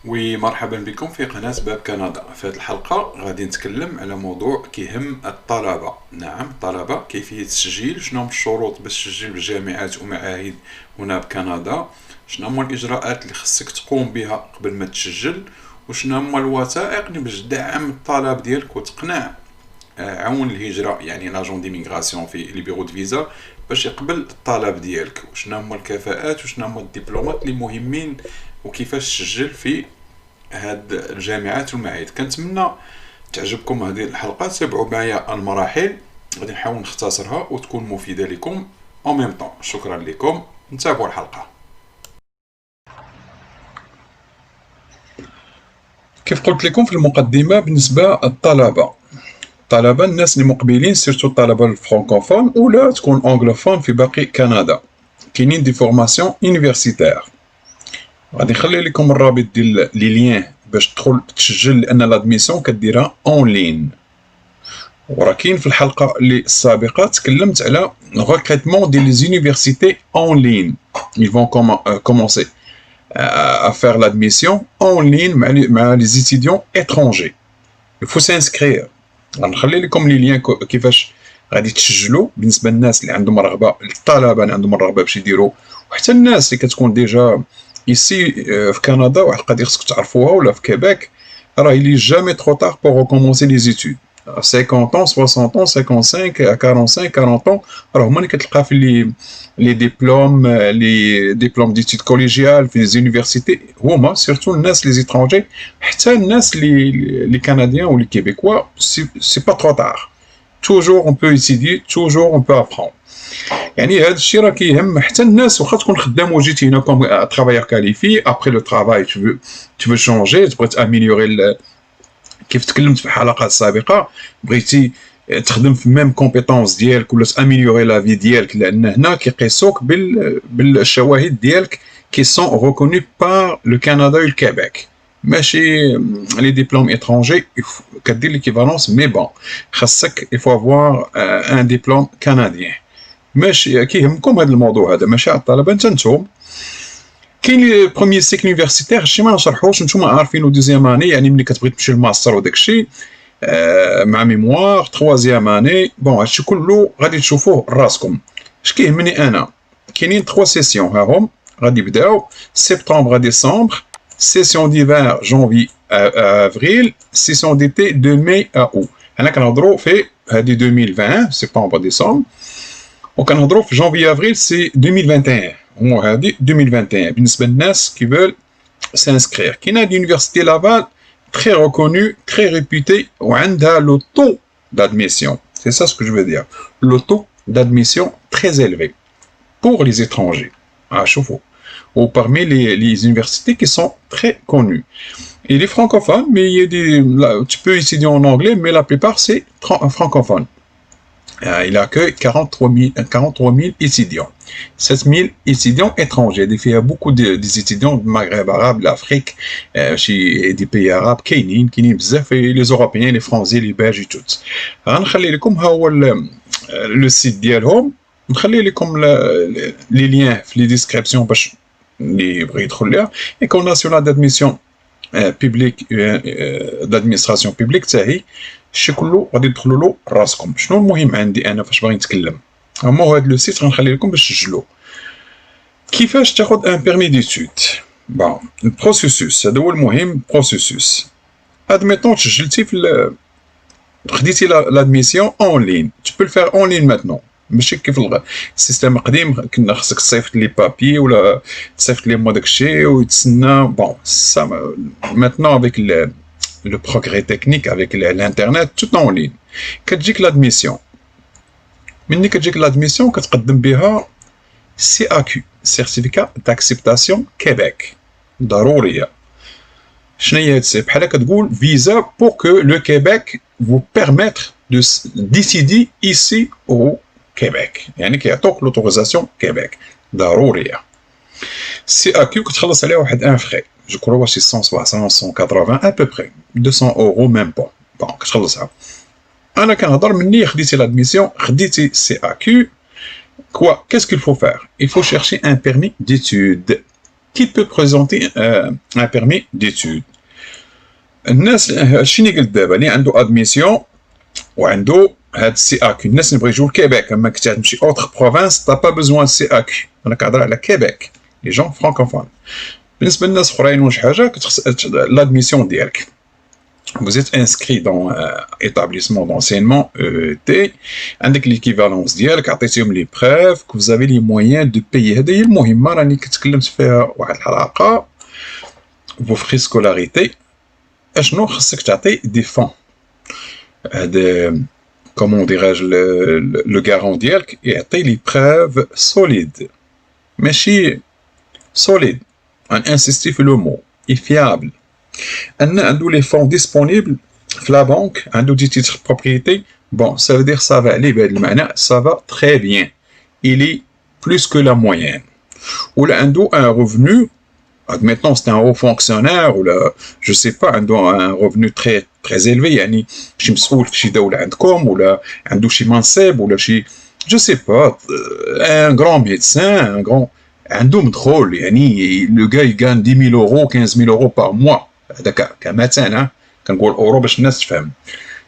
وي مرحبا بكم في قناة باب كندا. في هذه الحلقة غادي نتكلم على موضوع كيهم الطلبة. نعم، الطلبة كيفية التسجيل، شنو هما الشروط باش تسجل بالجامعات ومعاهد هنا بكندا، شنو هما الإجراءات اللي خصك تقوم بها قبل ما تسجل، وشنو هما الوثائق اللي باش تدعم الطلب ديالك وتقنع عون الهجرة يعني لاجون ديميغراسيون في لي بيرو دو فيزا باش يقبل الطلب ديالك، وشنو هما الكفاءات وشنو هما الدبلومات اللي مهمين وكيفاش تسجل في هاد الجامعات والمعاهد. كنتمنى تعجبكم هذه الحلقة، تابعوا معايا المراحل، غادي نحاول نختصرها وتكون مفيدة لكم او ميم طون. شكرا لكم، نتابعوا الحلقة. كيف قلت لكم في المقدمة، بالنسبة الطلبة الناس اللي مقبلين سيرتو الطلبة الفرانكوفون ولا تكون انجلوفون في باقي كندا، كاينين دي فورماسيون يونيفرسيتير. غادي نخلي لكم الرابط ديال لي ليان باش تدخل تسجل، لان لادميسيون كديرها اون لين. وراه كاين في الحلقه اللي السابقه تكلمت على الريكروتمون ديال لي زونيفرسيتي اون لين. ils vont commencer à faire l'admission en ligne مع les étudiants étrangers. il faut s'inscrire. غنخلي لكم لي ليان كيفاش غادي تسجلوا بالنسبه للناس اللي عندهم رغبه، الطلبه اللي عندهم الرغبه باش يديروا، وحتى الناس اللي كتكون ديجا ici في كندا. واحد القضيه خصكم تعرفوها، ولا في كيبيك، راه il est jamais trop tard pour recommencer les études. 50 ans 60 ans 55 45 40 ans راه هما اللي كتلقى في لي ديبلوم ديتيد كوليجيال في لي زونيفرسيتي، هما سيرتو الناس لي زيترونجي، حتى الناس لي كنديان ولي كيبيكوا. سي با ترو تار، toujours on peut étudier, toujours on peut apprendre. يعني هذا الشيء راه كيهم حتى الناس، واخا تكون خدام وجيتي هنا كوم ترافايور كاليفي، ابري لو ترافاي tu veux changer، تبغي تاميليوري. كيف تكلمت في الحلقات السابقه، بغيتي تخدم في ميم كومبيتونس ديالك ولا تاميليوري لا في ديالك، لان هنا كيقيسوك بالشواهد ديالك كي سون ريكوني بار لو كندا والكيبيك، ماشي لي ديبلوم اترونجي. كدير ليكيفالونس مي بون خاصك يفو افوار ان ديبلوم كنديان. ماشي كيهمكم هذا الموضوع هذا، ماشي على الطلبه، انت نتوما. كاين لي بروميير سيكل يونيفرسيتير، هادشي ما نشرحوش، نتوما عارفين. ودوزيام اني يعني ملي كتبغي تمشي للماستر وداك الشيء مع ميموار، تخوازيام اني، بون هادشي كله غادي تشوفوه راسكم. اش كيهمني انا، كاينين 3 سيسيون هاهم غادي يبداو سبتمبر ديسمبر، سيسيون ديفير جانفي افريل، سيسيون ديتي دو ماي ا او. انا كنهضروا في هادي 2020 سبتمبر ديسمبر، وكنهضروا في جانفي افريل سي 2021. هو هادي 2021 بالنسبه للناس كي فول سانسكرير. كاينه هاد يونيفرسيتي لافال تري ريكونو تري ريبوتي، وعندها لو طو d'admission. C'est ça ce que je veux dire. Le taux d'admission très élevé pour les étrangers. Ah, chauffe. Ou parmi les universités qui sont très connues. Il est francophone, mais il y a là, tu peux étudier en anglais, mais la plupart c'est francophone. Il accueille 43 000 étudiants, 7 000 étudiants étrangers. Il y a beaucoup des étudiants du Maghreb arabe, l'Afrique, chez des pays arabes, les Européens, les Français, les Belges et tout. غنخلي لكم ها هو le site ديالهم، نخلي لكم les liens في les descriptions باش اللي يبغي يدخل ليها. École nationale d'admission publique d'administration publique حتى هي الشي كله غادي تدخلوا له راسكم. شنو المهم عندي انا فاش باغي نتكلم؟ هو هذا لو سيت غنخلي لكم باش تسجلوه. كيفاش تاخذ ان بيرمي ديتود؟ بون البروسيسوس هذا هو المهم. بروسيسوس ادميتون تسجلتي في خديتي لادميسيون اون لين، tu peux le faire en ligne maintenant. ماشي كيف السيستم القديم كنا خصك تصيفط لي بابي ولا تصيفط لي داك الشيء وتسنى. بون سا maintenant avec le progrès technique, avec l'internet, tout en ligne. كتجيك l'admission. ملي كتجيك l'admission كتقدم بها CAQ, Certificat d'Acceptation Québec. ضرورية. شنو هي هادشي؟ بحال كتقول visa pour que le Québec vous permettre décider ici au Québec. يعني كيعطوك l'autorisation Québec. ضرورية. CAQ كتخلص عليها واحد ان فخي، جو كرو واش 160 180 à peu près 200 euros même pas. بون كتخلصها. انا كنهضر مني خديتي لادميسيون، خديتي CAQ. Quoi? Qu'est-ce qu'il faut faire? Il faut chercher un permis d'études. qui peut présenter un permis d'études. الناس شنو قلت دابا اللي عنده ادميسيون وعنده هاد السي اكيو، الناس اللي بغاو يجيو لكيبيك، اما كنت تمشي اوتر بروفانس تا با بوزوان سي اكيو. انا كنهضر على كيبيك لي جون فرانكوفون. بالنسبه للناس اخرين واش حاجه لادميسيون ديالك vous êtes inscrit dans établissement d'enseignement EET عندك l'équivalence ديالك عطيتيهم لي بروف que vous avez les moyens de payer. هذه هي المهمه راني كتكلمت فيها واحد الحلقه. vos frais scolarité اشنو خصك تعطي دي فون هذا كومون ديراج لو غارون ديالك يعطي لي بروف سوليد ماشي سوليد ان انسيستي في لو مو اي فيابل ان عنده لي فون ديسپونيبل في لا بانك عنده دي تيتر بروبريتي بون سا فو دير سا فا عليه بهذا المعنى سا فا تري بيان إلي بلوس كو لا مويان ولا عنده ان ريفونو admettons c'est un haut fonctionnaire ou là je sais pas عنده un revenu très élevé يعني شي مسؤول في شي دولة عندكم ولا عنده شي منصب ولا شي je sais pas un grand médecin un grand عنده مدخول يعني لو غا يغان 10000 يورو 15000 يورو بار موا هذاك كمثلا كنقول اورو باش الناس تفهم.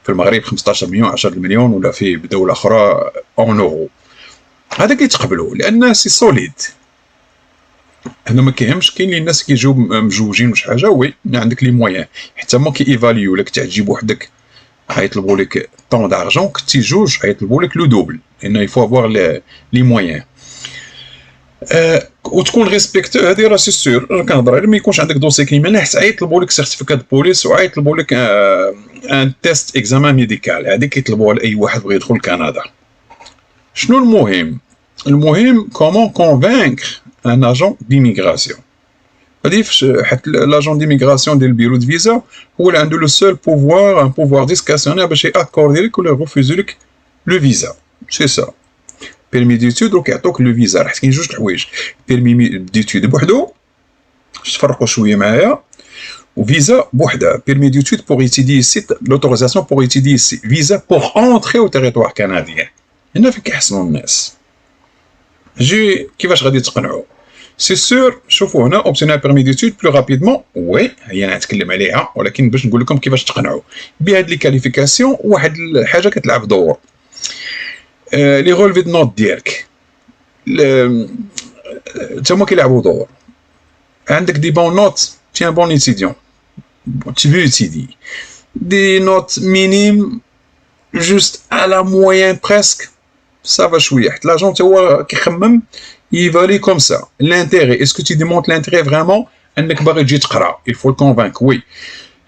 في المغرب 15 مليون 10 مليون ولا في دولة اخرى اون اورو هذا كيتقبلوا لان سي سوليد. هنا ما كاينش كاين لي الناس كيجيو مجوجين وش حاجه وي عندك لي مويان حتى ما كي ايفاليو لك تعجب وحدك غيطلبوا لك طون دارجون كنتي جوج غيطلبوا لك لو دوبل لان يفو افوار لي مويان وتكون ريسبكت. هذه راه سي سور كنهضر على ما يكونش عندك دوسي كيما حتى غيطلبوا لك سيرتيفيكات بوليس وغيطلبوا لك ان تيست اكزامان ميديكال هذيك كيطلبوها لاي واحد بغى يدخل كندا. شنو المهم؟ المهم كومون كونفانكر ان اجون ديميغراسيون. هادي حيت لاجون ديميغراسيون ديال البيرو دو فيزا هو اللي عنده لو سول بوفوار ان بوفوار ديسكاسيونير باش ياكوردي لك ولا يغوفوزي لك لو فيزا. سي سا بيرمي ديتود دروك يعطوك لو فيزا. راه كاين جوج الحوايج بيرمي ديتود بوحدو تفرقوا شويه معايا وفيزا بوحدها. بيرمي ديتود بور ايتيدي سي لوتوريزاسيون بور ايتيدي سي فيزا بور اونتري او تيريتوار كنديان. هنا فين كيحسنوا الناس جي كيفاش غادي تقنعوا. سي سور شوفوا هنا اوبتينير بيرمي ديتود بلو رابيدمون وي هي انا نتكلم عليها ولكن باش نقول لكم كيفاش تقنعوا بهاد لي كاليفيكاسيون. واحد الحاجه كتلعب دور لي رولفي دو نوت ديالك تا هما كيلعبوا دور. عندك دي بون نوت تي ان بون ايتيديون tu veux étudier des notes minimes juste à la moyenne presque ça va شويه حيت لاجون تا هو كيخمم يفالي كوم سا l'intérêt est-ce que tu démontres l'intérêt vraiment انك باغي تجي تقرا il faut le convaincre. وي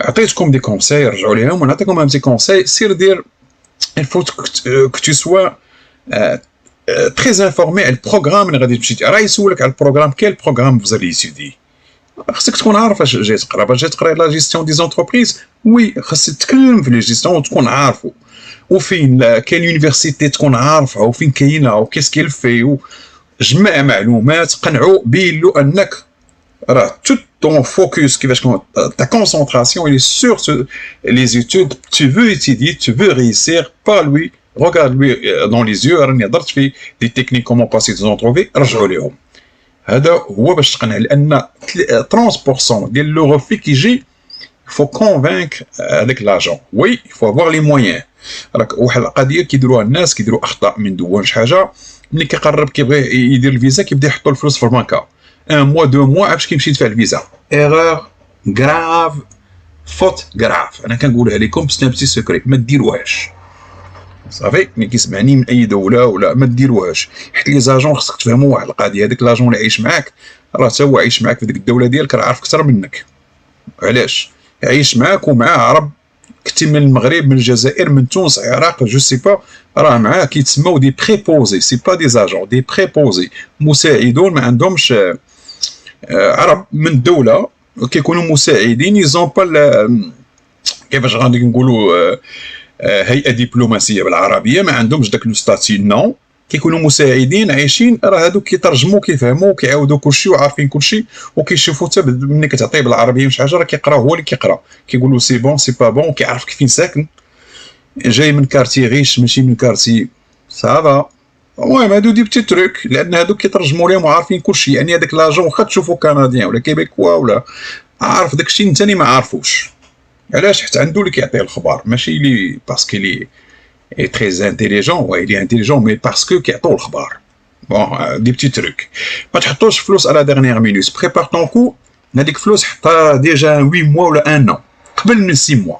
عطيتكم دي كونساي رجعوا ليهم ونعطيكم ان بتي كونساي سير دير il faut que tu sois très informé على البروغرام اللي غادي تمشي راه يسولك على البروغرام كاين البروغرام vous allez étudier خاصك تكون عارف اش جاي تقرا. باش جاي تقرا لا جيستيون دي زونتربريز وي خاصك تتكلم في لي جيستيون وتكون عارفو وفين كاين يونيفرسيتي تكون عارفها وفين كاينه وكيس كيل في جمع معلومات قنعوا بين له انك راه تو ton focus كيفاش ta concentration elle est sur les études tu veux étudier tu veux réussir pas lui regarde-lui dans les yeux. راني هضرت في دي تكنيك كومون باسي دي زونتروفي رجعوا ليهم. هذا هو باش تقنع لان 30% ديال لو غوفي كيجي faut convaincre avec l'argent. Oui, il faut avoir les moyens. راك واحد القضيه كيديروها الناس كيديروا اخطاء من دون شي حاجه ملي كيقرب كيبغي يدير الفيزا كيبدا يحطوا الفلوس في البنكه ان موا دو موا عاد كيمشي يدفع الفيزا. ايرور غراف فوت غراف. انا كنقولها لكم بسنا بتي سكري ما ديروهاش صافي. ملي كيسمعني من اي دوله ولا ما ديروهاش حيت لي زاجون خصك تفهموا واحد القضيه. هذاك لاجون اللي عايش معاك راه تا هو عايش معاك في ديك الدوله ديالك راه عارف اكثر منك. علاش عايش معاك ومعاه عرب كنتي من المغرب من الجزائر من تونس العراق جو سي با راه معاه كيتسموا دي بريبوزي سي با دي زاجون دي بريبوزي مساعدون ما عندهمش عرب من الدوله كيكونوا مساعدين يزون با كيفاش غادي نقولوا هيئه دبلوماسيه بالعربيه ما عندهمش داك لو ستاتي نو كيكونوا مساعدين عايشين راه هادوك كيترجموا كيفهموا كيعاودوا كلشي وعارفين كلشي وكيشوفوا حتى ملي كتعطيه بالعربيه شي حاجه راه كيقرا هو اللي كيقرا كيقولوا سي بون سي با بون كيعرف فين ساكن جاي من كارتي غيش ماشي من كارتي سافا المهم هادو دي بتي تروك، لان هادو كيترجموا ليهم وعارفين كلشي، يعني هذاك لاجون واخا تشوفو كنديان ولا كيبيكوا ولا عارف داكشي انت اللي ما عارفوش. علاش؟ حيت عنده اللي كيعطيه الخبار، ماشي لي باسكو لي اي تري انتيليجون، وي لي انتيليجون مي باسكو كيعطيو الخبار. بون دي بتي تروك. ما تحطوش فلوس على ديرنيير مينوت، بريبار طون كو، هذيك فلوس حطها ديجا 8 موا ولا 1 an قبل من 6 موا.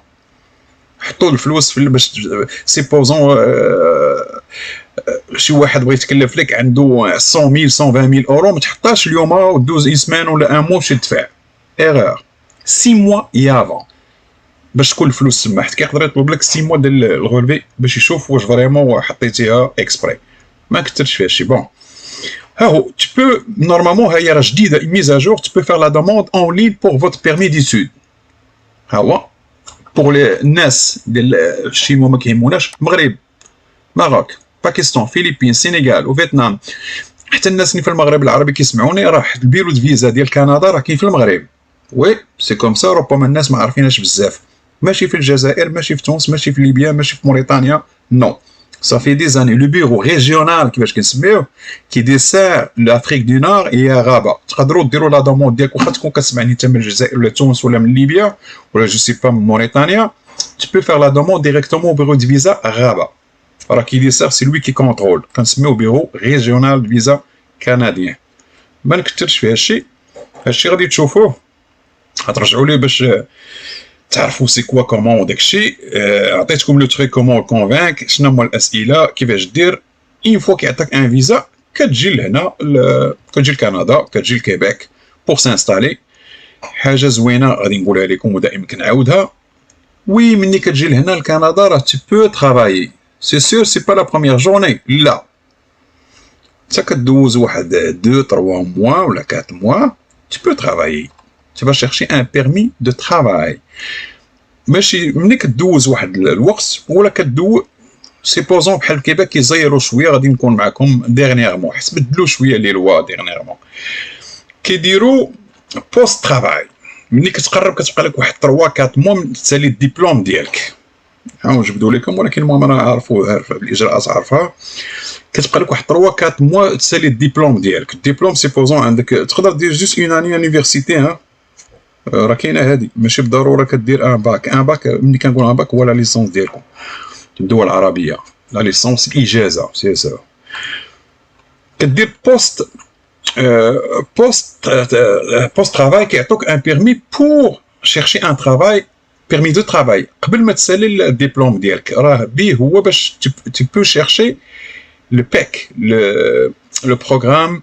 حطوا الفلوس في باش سيبوزون شي واحد بغى يتكلف لك عنده 100,000 120,000 اورو، ما تحطهاش اليوم ودوز سيمان ولا ان مو باش تدفع. ايرور 6 موا يافون باش تكون الفلوس تما، حيت كيقدر يطلب لك 6 موا ديال الغولفي باش يشوف واش فريمون حطيتيها اكسبري، ما كثرش فيها شي. بون ها هو tu peux normalement هي راه جديده ميز ا جور، tu peux faire la demande en ligne pour votre permis d'études. ها هو pour les الناس ديال الشينوا ما كيهموناش، المغرب، ماروك، باكستان، فيليبين، سينيغال وفيتنام، حتى الناس اللي في المغرب العربي كيسمعوني، راه البيرو دو فيزا ديال كندا راه كاين في المغرب. وي سي كوم سا، ربما الناس ما عارفيناش بزاف، ماشي في الجزائر، ماشي في تونس، ماشي في ليبيا، ماشي في موريتانيا، نو صافي دي زاني. لو بيرو ريجيونال كيفاش كنسميوه كي ديسير لافريك دو نور هي غابه. تقدروا ديروا لا دوموند ديالك واخا تكون كتسمعني انت من الجزائر ولا تونس ولا من ليبيا ولا جو سي با من موريتانيا، tu peux faire la demande directement au bureau de visa غابه. راه كي ديسير سي لوي كي كونترول، كنسميوه بيرو ريجيونال دو فيزا كنديان. ما نكثرش في هادشي، هادشي غادي تشوفوه، غترجعوا ليه باش تعرفوا سي كوا كومون داكشي. عطيتكم لو تريك كومون كونفانك، شنو هما الاسئله كيفاش دير. اين فوا كيعطيك ان فيزا كتجي لهنا كتجي لكندا، كتجي لكيبيك بور سانستالي. حاجه زوينه غادي نقولها لكم ودائما كنعاودها، وي ملي كتجي لهنا لكندا راه تي بو ترافايي، سي سور سي با لا بروميير جورني، لا انت كدوز واحد 2 3 موا ولا 4 موا تي بو ترافايي. tu vas chercher un permis de travail. ماشي ملي كدوز واحد الوقت ولا كدو سيبوزون بحال الكيباك كيزيروا شويه، غادي نكون معكم ديرنييرمون حيت بدلوا شويه لي لوا ديرنييرمون، كيديروا بوست ترافاي. ملي كتقرب كتبقى لك واحد 3 4 موا تسالي الدبلوم ديالك. نجبدوا لكم، ولكن المهم انا عارفوا الاجراءات عارفها. كتبقى لك واحد 3 4 موا تسالي الدبلوم ديالك. الدبلوم سيبوزون عندك تقدر دير جوست اون اني يونيفرسيتي، راه كاينه هادي، ماشي بالضروره كدير ان باك. ان باك ملي كنقول ان باك هو لا ليسونس ديالكم في الدول العربيه، لا ليسونس الاجازه سي سا. كدير بوست بوست ترافاي، كيعطوك ان بيرمي بور شيرشي ان ترافاي، بيرمي دو ترافاي قبل ما تسالي الدبلوم ديالك. راه بيه هو باش تي بو شيرشي لو بيك، لو بروغرام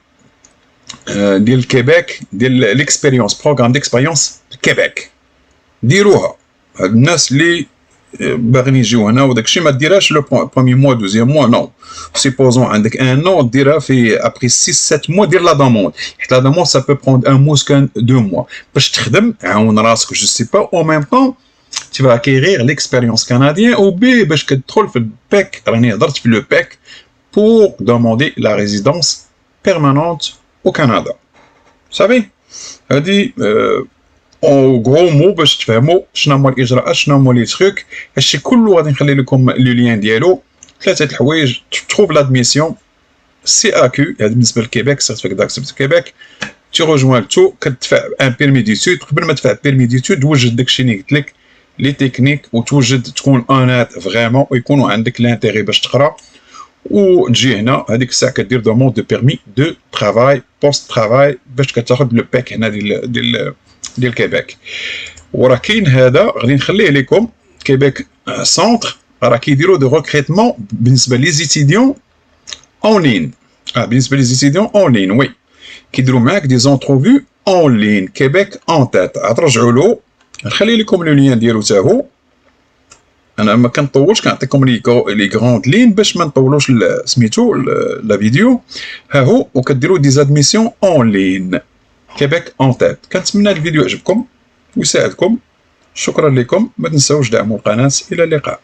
ديال كيبيك، ديال ليكسبيريونس، بروغرام ديكسبيريونس كيبيك. ديروها هاد الناس اللي باغيين يجيو هنا وداكشي، ما ديرهاش لو بروميي موا دوزيام موا، نو سيبوزون عندك ان نو ديرها في ابري 6 7 موا دير لا دوموند، حيت لا دوموند سا بو بروند ان موا سكان 2 موا باش تخدم، عاون راسك جو سي با، او ميم طون tu vas acquérir l'expérience canadienne ou B باش كتدخل في البيك. راني هضرت في لو بيك pour demander la résidence permanente au Canada. صافي هادي اون غرو مو باش تفهموا شنو هما الاجراءات، شنو هما لي تروك. هادشي كله غادي نخلي لكم لو لين ديالو. 3 الحوايج تروف لادميسيون سي ا كيو، هذا بالنسبه لكيبيك، سيرتيفيكات داكسبت كيبيك. تي روجوان تو كتدفع ان بيرمي ديتود، قبل ما تدفع بيرمي ديتود توجد داكشي اللي قلت لك لي تكنيك، وتوجد تكون اونات فريمون، ويكونوا عندك لانتيغي باش تقرا، وتجي هنا هذيك الساعه كدير دوموند دو بيرمي دو ترافاي بوست ترافاي باش كتاخذ لو باك هنا ديال كيبيك. وراه كاين هذا غادي نخليه لكم، كيبيك سونتر راه كيديروا دو ريكريتمون بالنسبه لي زيتيديون اون لين. بالنسبه لي زيتيديون اون لين وي كيديروا معاك دي زونتروفيو اون لين. كيبيك اون تيت، غترجعوا له، نخلي لكم لو لين ديالو حتى هو. انا ما كنطولش، كنعطيكم لي غروند لين باش ما نطولوش سميتو لا فيديو. ها هو، وكديروا دي زادميسيون اون لين كيبيك اون تيت. كنتمنى الفيديو يعجبكم ويساعدكم. شكرا لكم، ما تنساوش دعموا القناه. الى اللقاء.